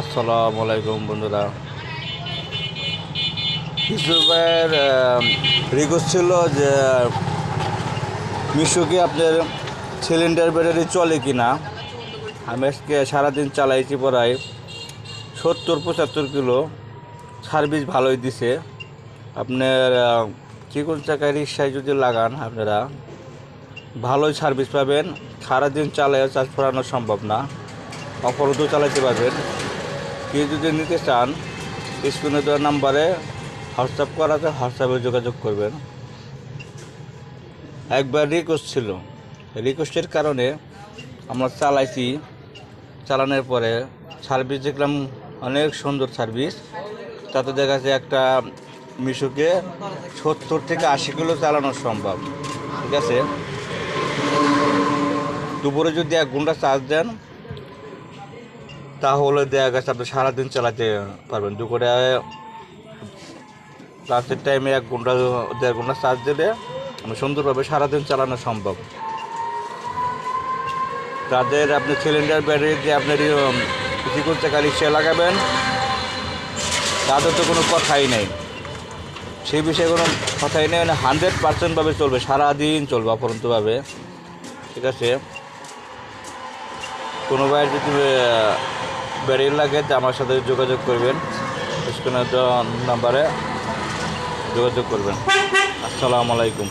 আসসালামু আলাইকুম বন্ধুরা। ইউসুফ ভাইয়ের রিকোয়েস্ট ছিল যে মিশুকে আপনার সিলিন্ডার ব্যাটারি চলে কি না। আমি আজকে সারাদিন চালাইছি প্রায় 70-75 কিলো। সার্ভিস ভালোই দিছে। আপনার যে কোনো জায়গায় রিক্সায় যদি লাগান আপনারা ভালোই সার্ভিস পাবেন। সারাদিন চালাই চার্জ করানো সম্ভব না, অপরদও চালাতে পারবেন। কেউ যদি নিতে চান স্ক্রিনে দেওয়া নাম্বারে হোয়াটসঅ্যাপ করাতে হোয়াটসঅ্যাপে যোগাযোগ করবেন। একবার রিকোয়েস্ট ছিল, রিকোয়েস্টের কারণে আমরা চালাইছি। চালানোর পরে সার্ভিস দেখলাম অনেক সুন্দর সার্ভিস। তাতে দেখা যাচ্ছে একটা মিশুকে 70-80 কিলো চালানো সম্ভব। ঠিক আছে, দুপুরে যদি 1 ঘন্টা চার্জ দেন তাহলে দেখা গেছে আপনি সারাদিন চালাতে পারবেন। দুপুরে লাঞ্চের টাইমে 1-1.5 ঘন্টা চার্জ দিলে আমি সুন্দরভাবে সারাদিন চালানো সম্ভব। তাদের আপনি সিলিন্ডার ব্যাটারি দিয়ে আপনার যে কোনো জায়গায় রিক্সায় লাগাবেন তাদের তো কোনো কথাই নেই, সেই বিষয়ে কোনো কথাই নেই। 100% চলবে, সারাদিন চলবে অপরন্তভাবে। ঠিক আছে, কোনো ভাইয়ের যদি ব্যাটারি লাগে তো আমার সাথে যোগাযোগ করবেন, স্ক্রিনের নাম্বারে যোগাযোগ করবেন। আসসালামু আলাইকুম।